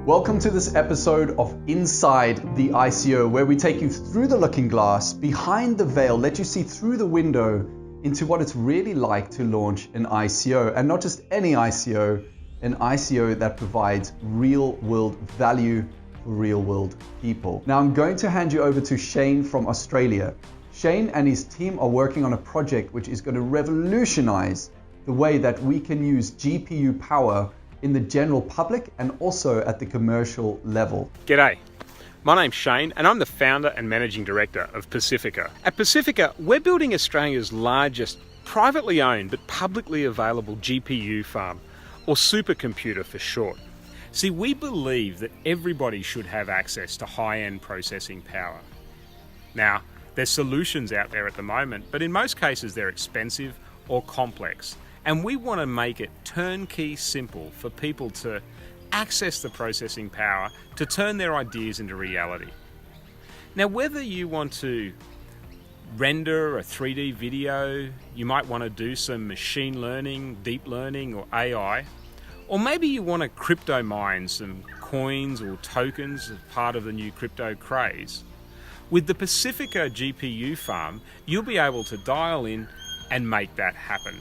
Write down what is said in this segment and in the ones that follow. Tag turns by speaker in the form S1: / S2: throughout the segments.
S1: Welcome to this episode of Inside the ICO, where we take you through the looking glass, behind the veil, let you see through the window into what it's really like to launch an ICO. And not just any ICO, an ICO that provides real-world value for real-world people. Now I'm going to hand you over to Shane from Australia. Shane and his team are working on a project which is going to revolutionize the way that we can use GPU power in the general public and also at the commercial level.
S2: G'day, my name's Shane and I'm the founder and managing director of Paasifica. At Paasifica, we're building Australia's largest privately owned but publicly available GPU farm, or supercomputer for short. See, we believe that everybody should have access to high-end processing power. Now, there's solutions out there at the moment, but in most cases they're expensive or complex. And we want to make it turnkey simple for people to access the processing power to turn their ideas into reality. Now, whether you want to render a 3D video, you might want to do some machine learning, deep learning, or AI, or maybe you want to crypto mine some coins or tokens as part of the new crypto craze, with the Paasifica GPU farm, you'll be able to dial in and make that happen.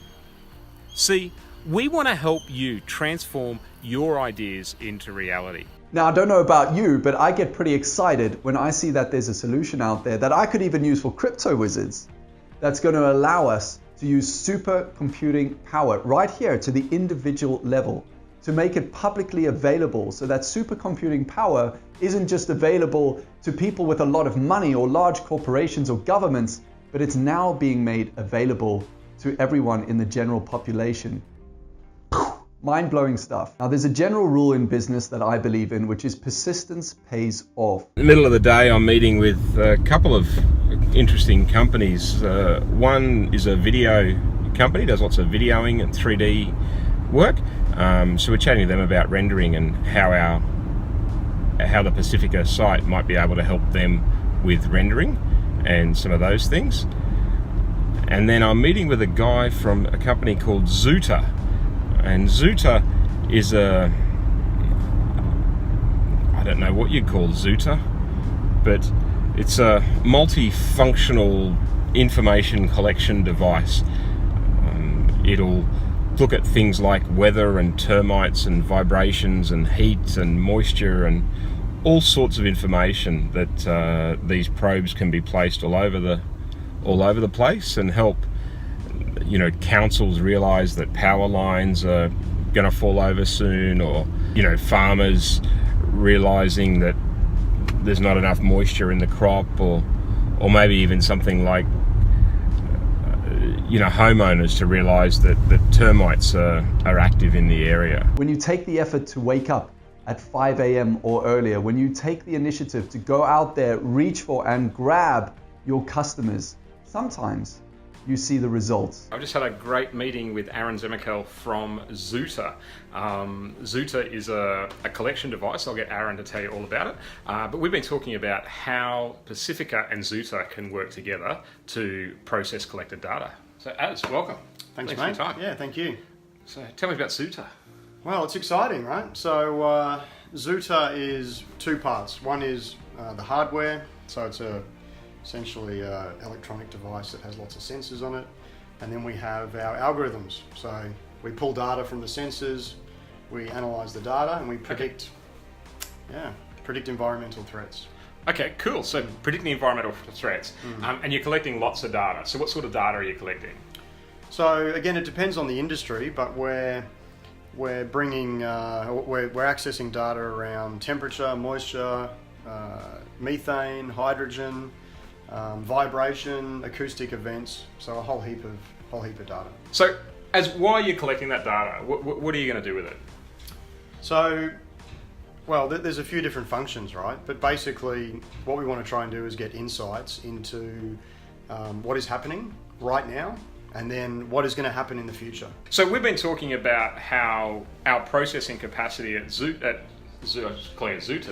S2: See, we want to help you transform your ideas into reality.
S1: Now, I don't know about you, but I get pretty excited when I see that there's a solution out there that I could even use for crypto wizards that's going to allow us to use supercomputing power right here to the individual level to make it publicly available, so that supercomputing power isn't just available to people with a lot of money or large corporations or governments, but it's now being made available to everyone in the general population. Mind-blowing stuff. Now, there's a general rule in business that I believe in, which is persistence pays off.
S2: In the middle of the day, I'm meeting with a couple of interesting companies. One is a video company, does lots of videoing and 3D work. So we're chatting to them about rendering and how the Paasifica site might be able to help them with rendering and some of those things. And then I'm meeting with a guy from a company called Zoota. And Zoota is I don't know what you'd call Zoota, but it's a multifunctional information collection device. It'll look at things like weather and termites and vibrations and heat and moisture and all sorts of information that these probes can be placed all over the place and help, councils realize that power lines are going to fall over soon, or, farmers realizing that there's not enough moisture in the crop, or maybe even something like, homeowners to realize that termites are active in the area.
S1: When you take the effort to wake up at 5 a.m. or earlier, when you take the initiative to go out there, reach for and grab your customers, sometimes you see the results.
S2: I've just had a great meeting with Aaron Zemikel from Zoota. Zoota is a collection device. I'll get Aaron to tell you all about it. But we've been talking about how Paasifica and Zoota can work together to process collected data. So Az, welcome.
S3: Thanks
S2: for
S3: mate.
S2: your time.
S3: Yeah, thank you.
S2: So tell me about Zoota.
S3: Well, it's exciting, right? So Zoota is two parts. One is the hardware. So it's essentially an electronic device that has lots of sensors on it. And then we have our algorithms. So we pull data from the sensors, we analyze the data, and we predict environmental threats.
S2: Okay, cool. So predicting environmental threats. And you're collecting lots of data. So what sort of data are you collecting?
S3: So again, it depends on the industry, but we're bringing, we're accessing data around temperature, moisture, methane, hydrogen, vibration, acoustic events, so a whole heap of data.
S2: So, while you're collecting that data, what are you going to do with it?
S3: So, well, there's a few different functions, right? But basically, what we want to try and do is get insights into what is happening right now, and then what is going to happen in the future. So
S2: we've been talking about how our processing capacity at Zoota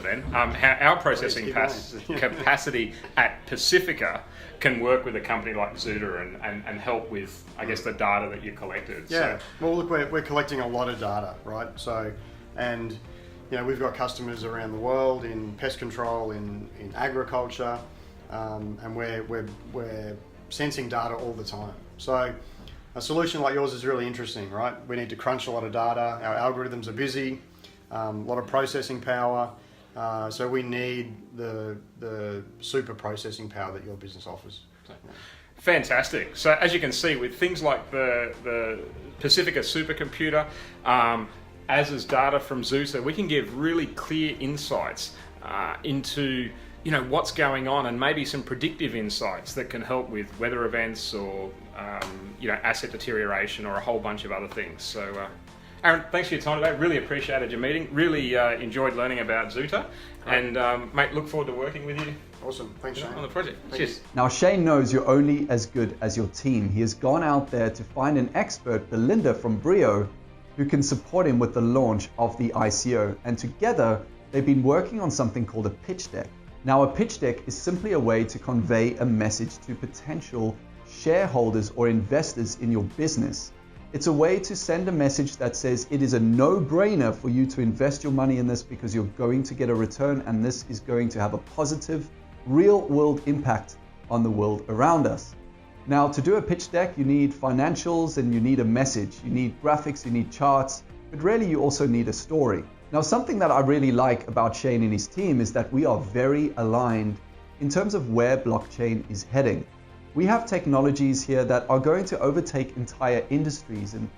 S2: then, how our processing capacity at Paasifica can work with a company like Zoota and help with, I guess, the data that you collected.
S3: Yeah, well look, we're collecting a lot of data, right? So, and we've got customers around the world in pest control, in agriculture, and we're sensing data all the time. So a solution like yours is really interesting, right? We need to crunch a lot of data. Our algorithms are busy, a lot of processing power. So we need the super processing power that your business offers.
S2: Fantastic. So as you can see, with things like the Paasifica supercomputer, as is data from Zuta, we can give really clear insights into what's going on, and maybe some predictive insights that can help with weather events or asset deterioration or a whole bunch of other things. So Aaron, thanks for your time today. Really appreciated your meeting. Really enjoyed learning about Zuta. And mate, look forward to working with you.
S3: Awesome. Thanks, Shane.
S2: On the project. Cheers.
S1: Now, Shane knows you're only as good as your team. He has gone out there to find an expert, Belinda from Brio, who can support him with the launch of the ICO. And together, they've been working on something called a pitch deck. Now, a pitch deck is simply a way to convey a message to potential shareholders or investors in your business. It's a way to send a message that says it is a no-brainer for you to invest your money in this because you're going to get a return, and this is going to have a positive, real-world impact on the world around us. Now, to do a pitch deck, you need financials and you need a message. You need graphics, you need charts, but really you also need a story. Now, something that I really like about Shane and his team is that we are very aligned in terms of where blockchain is heading. We have technologies here that are going to overtake entire industries, and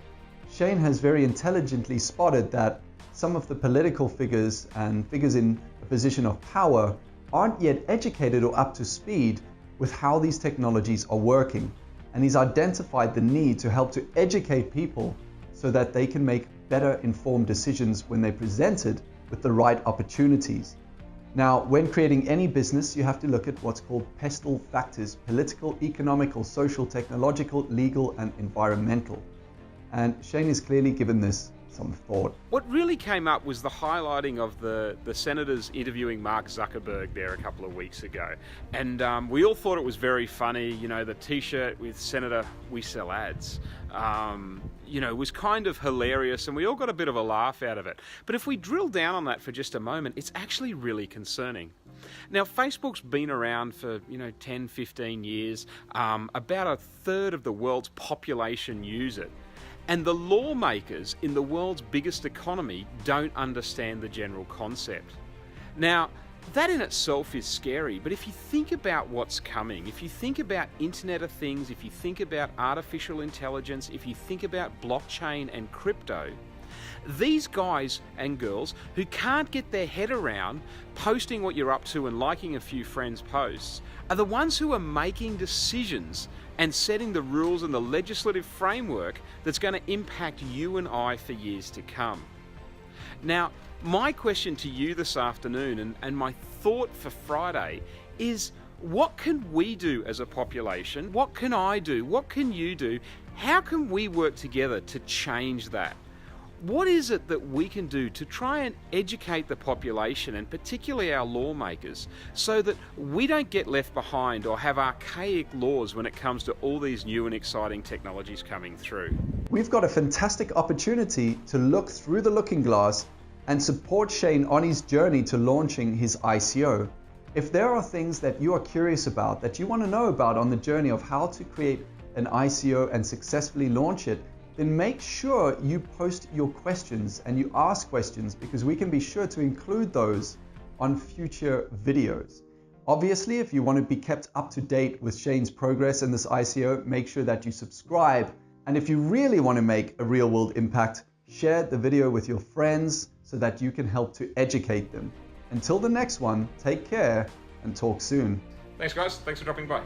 S1: Shane has very intelligently spotted that some of the political figures and figures in a position of power aren't yet educated or up to speed with how these technologies are working. And he's identified the need to help to educate people so that they can make better informed decisions when they're presented with the right opportunities. Now, when creating any business, you have to look at what's called pestle factors: political, economical, social, technological, legal, and environmental. And Shane has clearly given this some thought.
S2: What really came up was the highlighting of the senators interviewing Mark Zuckerberg there a couple of weeks ago. And we all thought it was very funny, the t-shirt with Senator We Sell Ads. Was kind of hilarious, and we all got a bit of a laugh out of it. But if we drill down on that for just a moment, it's actually really concerning. Now, Facebook's been around for 10, 15 years. About a third of the world's population use it. And the lawmakers in the world's biggest economy don't understand the general concept. Now, that in itself is scary, but if you think about what's coming, if you think about Internet of Things, if you think about artificial intelligence, if you think about blockchain and crypto, these guys and girls who can't get their head around posting what you're up to and liking a few friends' posts are the ones who are making decisions and setting the rules and the legislative framework that's going to impact you and I for years to come. Now, my question to you this afternoon and my thought for Friday is, what can we do as a population? What can I do? What can you do? How can we work together to change that? What is it that we can do to try and educate the population, and particularly our lawmakers, so that we don't get left behind or have archaic laws when it comes to all these new and exciting technologies coming through?
S1: We've got a fantastic opportunity to look through the looking glass and support Shane on his journey to launching his ICO. If there are things that you are curious about, that you want to know about on the journey of how to create an ICO and successfully launch it, then make sure you post your questions and you ask questions, because we can be sure to include those on future videos. Obviously, if you want to be kept up to date with Shane's progress in this ICO, make sure that you subscribe. And if you really want to make a real world impact, share the video with your friends so that you can help to educate them. Until the next one, take care and talk soon.
S2: Thanks guys, thanks for dropping by.